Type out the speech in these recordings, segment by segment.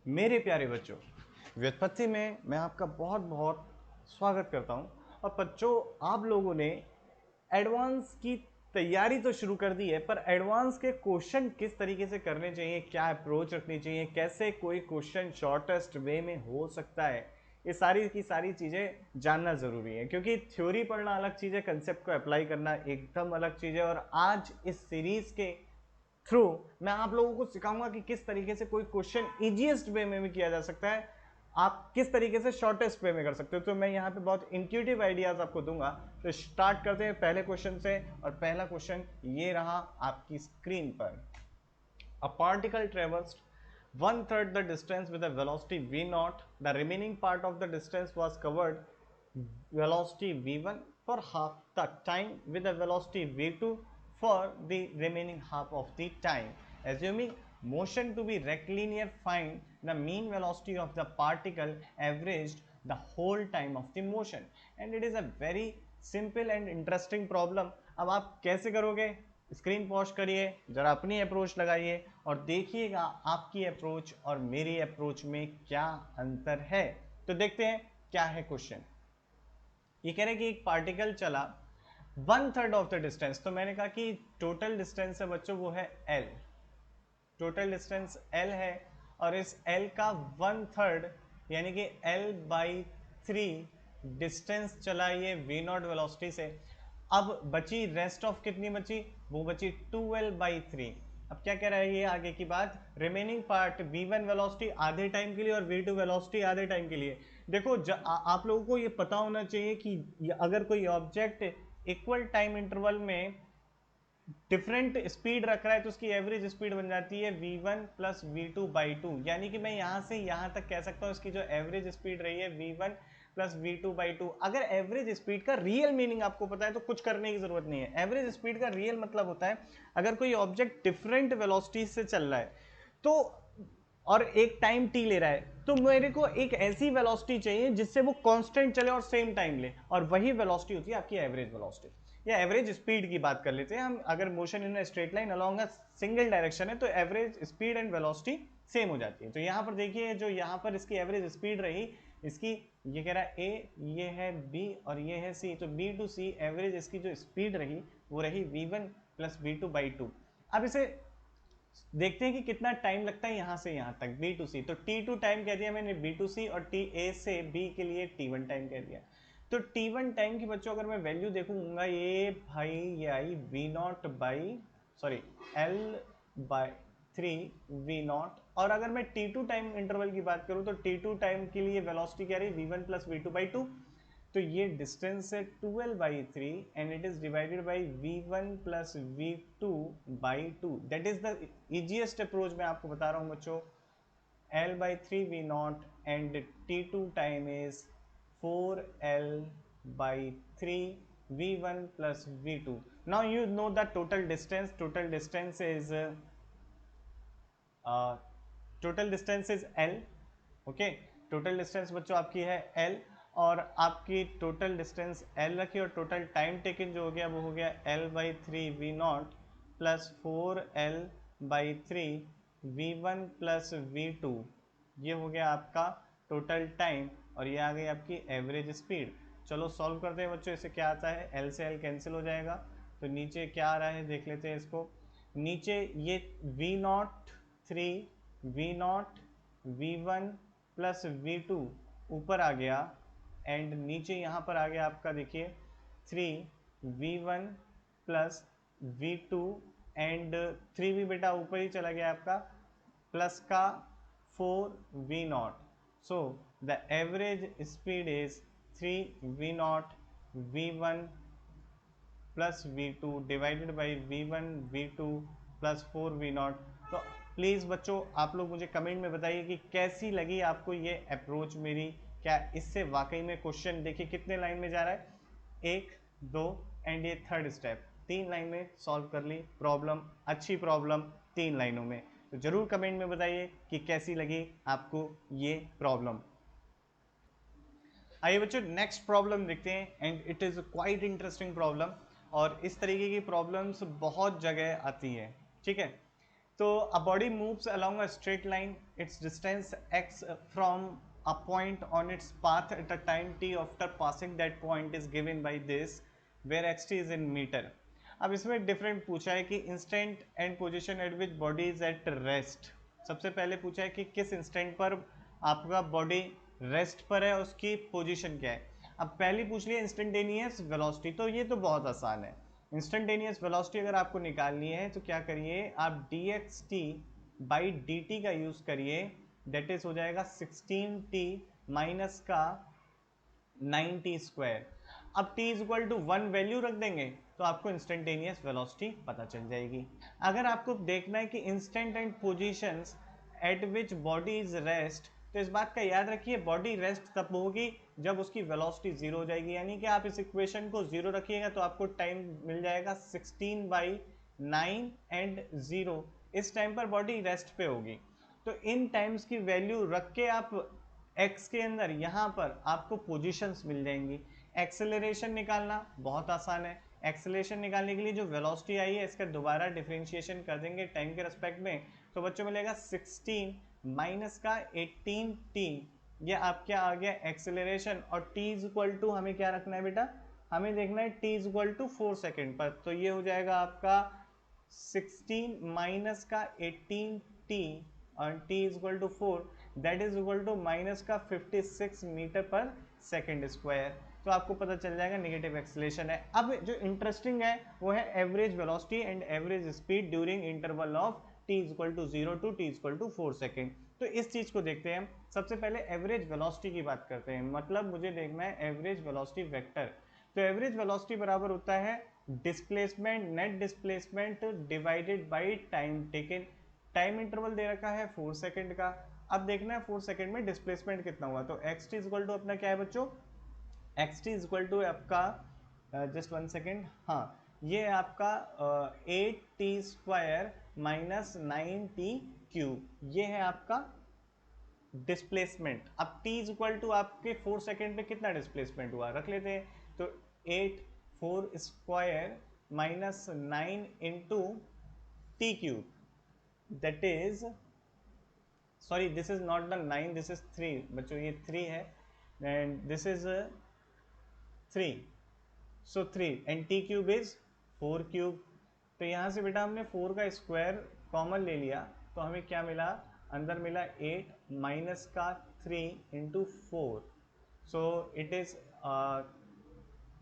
मेरे प्यारे बच्चों, व्युत्पत्ति में मैं आपका बहुत बहुत स्वागत करता हूं। और बच्चों, आप लोगों ने एडवांस की तैयारी तो शुरू कर दी है, पर एडवांस के क्वेश्चन किस तरीके से करने चाहिए, क्या अप्रोच रखनी चाहिए, कैसे कोई क्वेश्चन शॉर्टेस्ट वे में हो सकता है, ये सारी की सारी चीज़ें जानना ज़रूरी है। क्योंकि थ्योरी पढ़ना अलग चीज़ है, कंसेप्ट को अप्लाई करना एकदम अलग चीज़ है। और आज इस सीरीज़ के थ्रू मैं आप लोगों को सिखाऊंगा कि किस तरीके से कोई क्वेश्चन इजीएस्ट वे में भी किया जा सकता है, आप किस तरीके से शॉर्टेस्ट वे में कर सकते हो। तो मैं यहाँ पे बहुत इंट्यूटिव आइडियाज आपको दूंगा। तो स्टार्ट करते हैं पहले क्वेश्चन से। और पहला क्वेश्चन ये रहा आपकी स्क्रीन पर। A particle traversed one third the distance with a velocity v naught. The remaining part of the distance was covered velocity v1 for half the time with a velocity v2 for the remaining half of the time. Assuming motion to be rectilinear, find the mean velocity of the particle averaged the whole time of the motion. And it is a very simple and interesting problem. अब आप कैसे करोगे? Screen pause करिए, जरा अपनी approach लगाइए और देखिएगा आपकी अप्रोच और मेरी अप्रोच में क्या अंतर है। तो देखते हैं क्या है क्वेश्चन। ये कह रहे हैं कि एक पार्टिकल चला one third of the distance. तो मैंने कहा कि टोटल डिस्टेंस है बच्चों वो है एल, टोटल डिस्टेंस एल है। और इस एल का वन थर्ड यानी कि एल बाई थ्री डिस्टेंस चला ये वी नॉट वेलोसिटी से। अब बची रेस्ट ऑफ कितनी बची, वो बची 2l/3। अब क्या कह रहा है ये आगे की बात, रिमेनिंग पार्ट v1 वेलोसिटी आधे टाइम के लिए और v2 वेलोसिटी आधे टाइम के लिए। देखो आप लोगों को ये पता होना चाहिए कि अगर कोई ऑब्जेक्ट इक्वल टाइम इंटरवल में डिफरेंट स्पीड रख रहा है तो उसकी एवरेज स्पीड बन जाती है v1 प्लस v2/2। यानी कि मैं यहां से यहां तक कह सकता हूं इसकी जो एवरेज स्पीड रही है v1 प्लस v2/2। अगर एवरेज स्पीड का रियल मीनिंग आपको पता है तो कुछ करने की जरूरत नहीं है। एवरेज स्पीड का रियल मतलब होता है अगर कोई ऑब्जेक्ट डिफरेंट वेलोसिटी से चल रहा है तो और एक टाइम टी ले रहा है तो मेरे को एक ऐसी वेलोसिटी चाहिए जिससे वो कांस्टेंट चले और सेम टाइम ले, और वही वेलोसिटी होती है आपकी एवरेज वेलोसिटी या एवरेज स्पीड की बात कर लेते हैं हम। अगर motion in straight line along a single direction है तो average speed and velocity same हो जाती है। तो यहाँ पर देखिए जो यहाँ पर इसकी एवरेज स्पीड रही, इसकी ये कह रहा है ए, ये है बी और ये है सी। तो बी टू सी एवरेज इसकी जो स्पीड रही वो रही v1 प्लस v2/2। अब इसे देखते हैं कि कितना टाइम लगता है यहां से यहां तक बी टू सी। तो t2 टाइम कह दिया मैंने बी टू सी, और टी ए से बी के लिए t1 टाइम कह दिया। तो t1 टाइम की बच्चों अगर मैं वैल्यू देखूंगा ये भाई ये I V naught by sorry L by three V naught. और अगर मैं t2 टाइम इंटरवल की बात करूं तो t2 टाइम के लिए वेलोसिटी क्या रही v1 प्लस v2/2। तो ये डिस्टेंस है 2l/3 and it is divided by v1 plus v2/2। That is the easiest approach मैं आपको बता रहा हूँ बच्चों। l/3 v not and t2 time is 4l/3 v1 plus v2। Now you know the total distance. Total distance is L. Okay, total distance बच्चों आपकी है L, और आपकी टोटल डिस्टेंस एल रखी और टोटल टाइम टेकन जो हो गया वो हो गया l/3 v not plus 4l/3 v1 plus v2। ये हो गया आपका टोटल टाइम और ये आ गई आपकी एवरेज स्पीड। चलो सॉल्व करते हैं बच्चों। इसे क्या आता है, एल से एल कैंसिल हो जाएगा। तो नीचे क्या आ रहा है देख लेते हैं इसको। नीचे ये v naught three V naught V one plus V two ऊपर आ गया, एंड नीचे यहाँ पर आ गया आपका देखिए 3v1 plus v2 and 3v बेटा ऊपर ही चला गया आपका प्लस का 4v0। So the average speed is 3v0 v1 plus v2 divided by v1 v2 plus 4v0। तो प्लीज़ बच्चों आप लोग मुझे कमेंट में बताइए कि कैसी लगी आपको ये अप्रोच मेरी। क्या इससे वाकई में क्वेश्चन देखिए कितने लाइन में जा रहा है, एक दो एंड ये थर्ड स्टेप, 3 लाइन में सॉल्व कर ली प्रॉब्लम। अच्छी प्रॉब्लम 3 लाइनों में। तो जरूर कमेंट में बताइए कि कैसी लगी आपको ये प्रॉब्लम। आइए बच्चों नेक्स्ट प्रॉब्लम देखते हैं, and it is quite interesting problem. और इस तरीके की प्रॉब्लम्स बहुत जगह आती है, ठीक है। तो a body moves along a straight line, its distance x from a point on its path at a time t after passing that point is given by this, where xt is in meter. अब इसमें different पूछा है कि instant and position eight which body is at rest. सबसे पहले पूछा है कि किस इंस्टेंट पर आपका बॉडी रेस्ट पर है, उसकी पोजीशन क्या है. अब पहली पूछ लिया इंस्टेंटेनियस वेलोसिटी, तो ये तो बहुत आसान है. इंस्टेंटेनियस वेलोसिटी अगर आपको निकालनी है तो क्या करिए आप dxt बाई dt का यूज करिए, दैट इज हो जाएगा 16t माइनस का 9t स्क्वायर. अब t is equal to 1 value रख देंगे तो आपको इंस्टेंटेनियस वेलोसिटी पता चल जाएगी. अगर आपको देखना है कि instant and positions eight which body is rest, तो इस बात का याद रखिए बॉडी रेस्ट तब होगी जब उसकी वेलोसिटी जीरो हो जाएगी. यानी कि आप इस इक्वेशन को जीरो रखिएगा तो आपको टाइम मिल जाएगा 16/9 एंड 0. इस टाइम पर बॉडी रेस्ट पे होगी. तो इन टाइम्स की वैल्यू रख के आप x के अंदर यहाँ पर आपको पोजीशंस मिल जाएंगी. एक्सेलरेशन निकालना बहुत आसान है. एक्सेलरेशन निकालने के लिए जो वेलोसिटी आई है इसका दोबारा डिफरेंशिएशन कर देंगे टाइम के रेस्पेक्ट में, तो बच्चों मिलेगा 16 माइनस का 18t. ये आप क्या आ गया एक्सेलरेशन. और t इज इक्वल टू हमें क्या रखना है बेटा, हमें देखना है t is equal to 4 second पर. तो ये हो जाएगा आपका 16 माइनस का 18t और t is equal to 4, that is equal to minus का 56 मीटर पर सेकेंड स्क्वायर. तो आपको पता चल जाएगा नेगेटिव एक्सेलरेशन है. अब जो इंटरेस्टिंग है वो है average velocity and average speed during interval of t is equal to 0 to t is equal to 4 second. तो इस चीज को देखते हैं हम. सबसे पहले एवरेज वेलोसिटी की बात करते हैं. मतलब मुझे देखना है एवरेज वेलोसिटी वेक्टर. तो एवरेज वेलोसिटी बराबर होता है displacement, net displacement divided by time taken. Time interval दे रखा है 4 सेकेंड का. अब देखना है 4 सेकेंड में डिस्प्लेसमेंट कितना हुआ. तो xt इज इक्वल टू अपना क्या है बच्चों, xt इज इक्वल टू आपका जस्ट 1 सेकेंड, हाँ ये आपका 8t square minus 9t cube, ये है आपका डिस्प्लेसमेंट. अब t इज इक्वल टू आपके 4 सेकेंड पे कितना डिस्प्लेसमेंट हुआ रख लेते हैं. तो 8 4 square minus 9 into T cube, that is sorry this is not the 9, this is 3 बच्चों, ये 3 है and this is 3. So 3 and T cube is 4 cube. तो यहाँ से बेटा हमने 4 का स्क्वायर कॉमन ले लिया तो हमें क्या मिला, अंदर मिला 8 माइनस का 3 into 4. So it is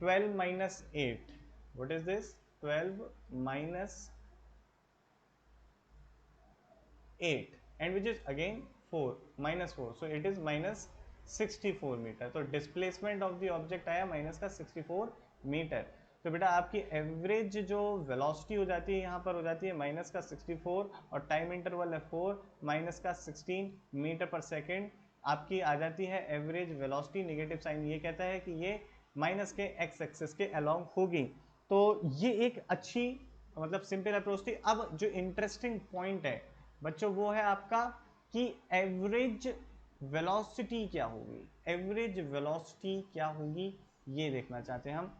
12 minus 8. What is this, 12 minus 8 and which is again 4 minus 4, so it is minus 64 metre. तो डिस्प्लेसमेंट ऑफ द ऑब्जेक्ट आया माइनस का 64 मीटर. तो बेटा आपकी एवरेज जो वेलोसिटी हो जाती है यहाँ पर हो जाती है माइनस का 64 और टाइम इंटरवल है 4 माइनस का 16 मीटर पर सेकेंड. आपकी आ जाती है एवरेज वेलोसिटी. नेगेटिव साइन ये कहता है कि ये माइनस के एक्स एक्सिस के अलोंग होगी. तो ये एक अच्छी मतलब सिंपल अप्रोच थी. अब जो इंटरेस्टिंग पॉइंट है बच्चों वो है आपका कि एवरेज वेलोसिटी क्या होगी. एवरेज वेलोसिटी क्या होगी ये देखना चाहते हैं हम.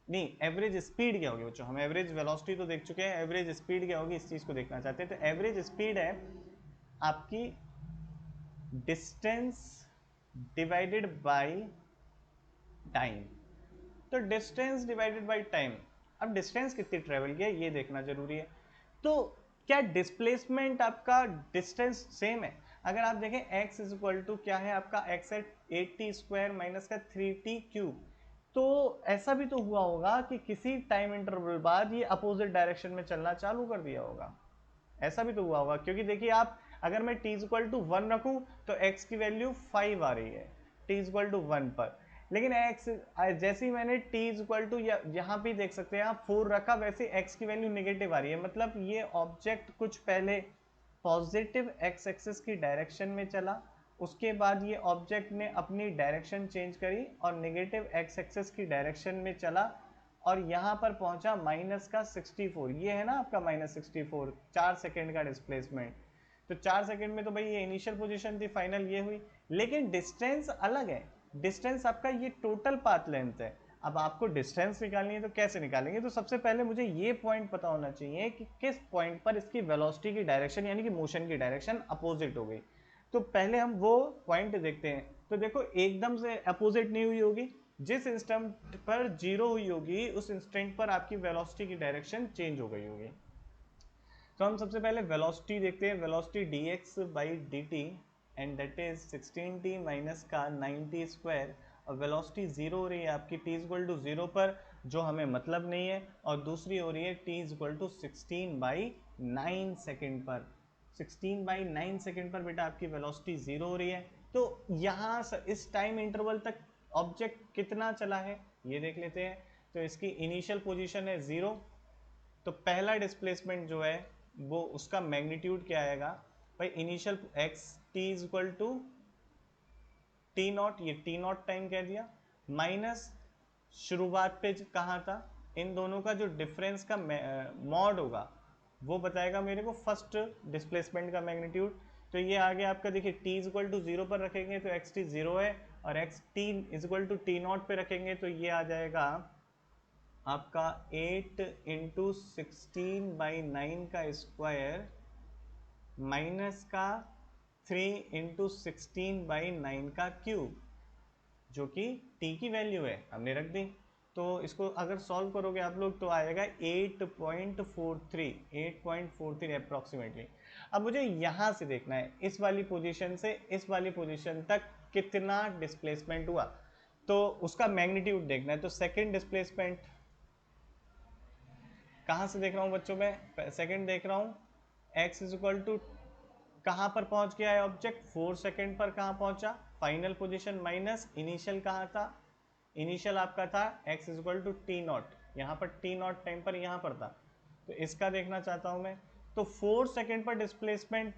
नहीं, एवरेज स्पीड क्या होगी बच्चों. हम एवरेज वेलोसिटी तो देख चुके हैं, एवरेज स्पीड क्या होगी इस चीज को देखना चाहते हैं. तो एवरेज स्पीड है आपकी डिस्टेंस डिवाइडेड बाय टाइम. तो डिस्टेंस डिवाइडेड बाय टाइम. अब डिस्टेंस कितनी ट्रेवल किया ये देखना जरूरी है. तो क्या डिस्प्लेसमेंट आपका डिस्टेंस सेम है. अगर आप देखें x इज इक्वल टू क्या है आपका, x है 8t स्क्वायर माइनस का 3t क्यूब. तो ऐसा भी तो हुआ होगा कि किसी टाइम इंटरवल बाद ये अपोजिट डायरेक्शन में चलना चालू कर दिया होगा. ऐसा भी तो हुआ होगा क्योंकि देखिए आप अगर मैं t इज इक्वल टू 1 रखूं तो x की वैल्यू 5 आ रही है t इज इक्वल टू 1 पर. लेकिन x जैसे ही मैंने t इज इक्वल टू यहाँ भी देख सकते हैं आप 4 रखा, वैसे x की वैल्यू नेगेटिव आ रही है. मतलब ये ऑब्जेक्ट कुछ पहले पॉजिटिव x एक्सिस की डायरेक्शन में चला, उसके बाद ये ऑब्जेक्ट ने अपनी डायरेक्शन चेंज करी और नेगेटिव x एक्सिस की डायरेक्शन में चला और यहाँ पर पहुंचा माइनस का 64. ये है ना आपका माइनस 64, 4 सेकेंड का डिस्प्लेसमेंट. तो 4 सेकेंड में तो भाई ये इनिशियल पोजीशन थी, फाइनल ये हुई. लेकिन डिस्टेंस अलग है. डिस्टेंस आपका ये टोटल पाथ लेंथ है. अब आपको डिस्टेंस निकालनी है तो कैसे निकालेंगे? तो सबसे पहले मुझे ये पॉइंट पता होना चाहिए कि किस पॉइंट पर इसकी वेलोसिटी की डायरेक्शन यानी कि मोशन की डायरेक्शन अपोजिट हो गई। तो पहले हम वो पॉइंट देखते हैं। तो देखो एकदम से अपोजिट नहीं हुई होगी, जिस इंस्टेंट पर जीरो हुई होगी उस इंस्टेंट पर आपकी वेलोसिटी की डायरेक्शन चेंज हो गई होगी। तो हम सबसे पहले वेलोसिटी देखते हैं, velocity dx by D T and that is 16t minus का 90 स्क्वायर, और वेलोसिटी जीरो हो रही है आपकी t इक्वल टू जीरो पर, जो हमें मतलब नहीं है, और दूसरी हो रही है t इक्वल टू 16/9 सेकेंड पर। 16/9 सेकेंड पर बेटा आपकी वेलोसिटी जीरो हो रही है। तो यहाँ इस टाइम इंटरवल तक ऑब्जेक्ट कितना चला है ये देख लेते हैं। तो इसकी इनिशियल पोजीशन है जीरो, तो पहला डिस्प्लेसमेंट जो है वो उसका मैग्नीट्यूड क्या आएगा भाई, initial x t is equal to t naught, ये टी नॉट टाइम कह दिया, माइनस शुरुआत पे कहाँ था, इन दोनों का जो डिफरेंस का मॉड होगा वो बताएगा मेरे को फर्स्ट डिस्प्लेसमेंट का मैग्नीट्यूड। तो ये आ गया आपका, देखिए t is equal to zero पर रखेंगे तो एक्स टी जीरो है, और x t is equal to t naught पे रखेंगे तो ये आ जाएगा आपका 8 इंटू 16/9 का स्क्वायर माइनस का 3 इंटू 16/9 का क्यूब, जो कि t की वैल्यू है हमने रख दी। तो इसको अगर सॉल्व करोगे आप लोग तो आएगा 8.43 अप्रॉक्सीमेटली। अब मुझे यहाँ से देखना है इस वाली पोजीशन से इस वाली पोजीशन तक कितना डिस्प्लेसमेंट हुआ, तो उसका मैग्नीट्यूड देखना है। तो सेकेंड डिस्प्लेसमेंट कहाँ से देख रहा हूँ बच्चों में, सेकेंड देख रहा हूँ, x इज इक्वल टू कहाँ पर पहुँच गया है ऑब्जेक्ट, 4 सेकेंड पर कहाँ पहुँचा, फाइनल पोजीशन माइनस इनिशियल कहाँ था, इनिशियल आपका था x is equal to t naught, यहाँ पर टी नॉट टाइम पर यहाँ पर था। तो इसका देखना चाहता हूँ मैं। तो 4 सेकेंड पर डिस्प्लेसमेंट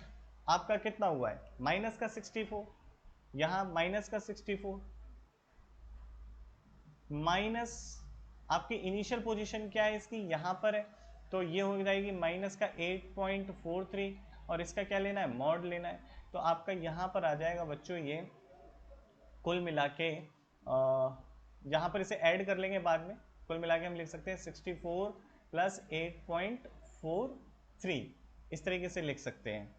आपका कितना हुआ है, माइनस का 64, यहाँ माइनस का 64 माइनस आपकी इनिशियल पोजीशन क्या है इसकी, यहाँ पर है, तो ये हो जाएगी माइनस का 8.43, और इसका क्या लेना है, मॉड लेना है। तो आपका यहाँ पर आ जाएगा बच्चों ये कुल मिला के, यहाँ पर इसे ऐड कर लेंगे बाद में, कुल मिला के हम लिख सकते हैं 64 प्लस 8.43, इस तरीके से लिख सकते हैं।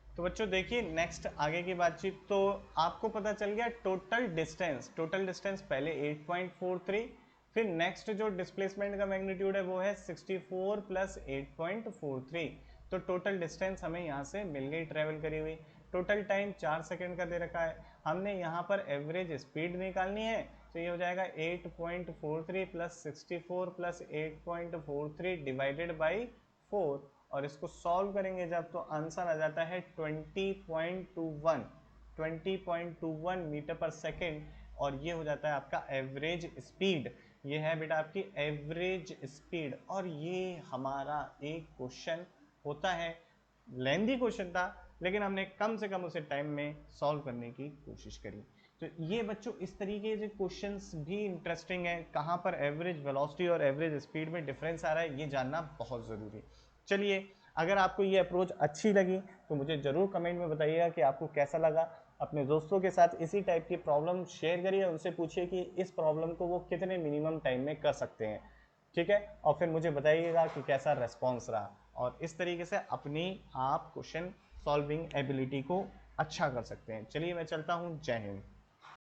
तो बच्चों देखिए नेक्स्ट आगे की बातचीत, तो आपको पता चल गया टोटल डिस्टेंस, टोटल डिस्टेंस पहले 8.43, फिर नेक्स्ट जो डिस्प्लेसमेंट का मैग्नीट्यूड है वो है 64 प्लस 8.43। तो टोटल डिस्टेंस हमें यहाँ से मिल गई ट्रेवल करी हुई। टोटल टाइम 4 सेकेंड का दे रखा है, हमने यहाँ पर एवरेज स्पीड निकालनी है, तो ये हो जाएगा 8.43 प्लस 64 प्लस 8.43 डिवाइडेड बाई 4, और इसको सॉल्व करेंगे जब तो आंसर आ जाता है 20.21 मीटर पर सेकेंड, और ये हो जाता है आपका एवरेज स्पीड। ये है बेटा आपकी एवरेज स्पीड, और ये हमारा एक क्वेश्चन होता है, लेंदी क्वेश्चन था लेकिन हमने कम से कम उसे टाइम में सॉल्व करने की कोशिश करी। तो ये बच्चों इस तरीके से क्वेश्चंस भी इंटरेस्टिंग है, कहाँ पर एवरेज वेलोसिटी और एवरेज स्पीड में डिफरेंस आ रहा है ये जानना बहुत ज़रूरी है। चलिए, अगर आपको ये अप्रोच अच्छी लगी तो मुझे ज़रूर कमेंट में बताइएगा कि आपको कैसा लगा। अपने दोस्तों के साथ इसी टाइप की प्रॉब्लम शेयर करिए, उनसे पूछिए कि इस प्रॉब्लम को वो कितने मिनिमम टाइम में कर सकते हैं, ठीक है, और फिर मुझे बताइएगा कि कैसा रेस्पॉन्स रहा, और इस तरीके से अपनी आप क्वेश्चन सॉल्विंग एबिलिटी को अच्छा कर सकते हैं। चलिए मैं चलता हूँ, जय हिंद।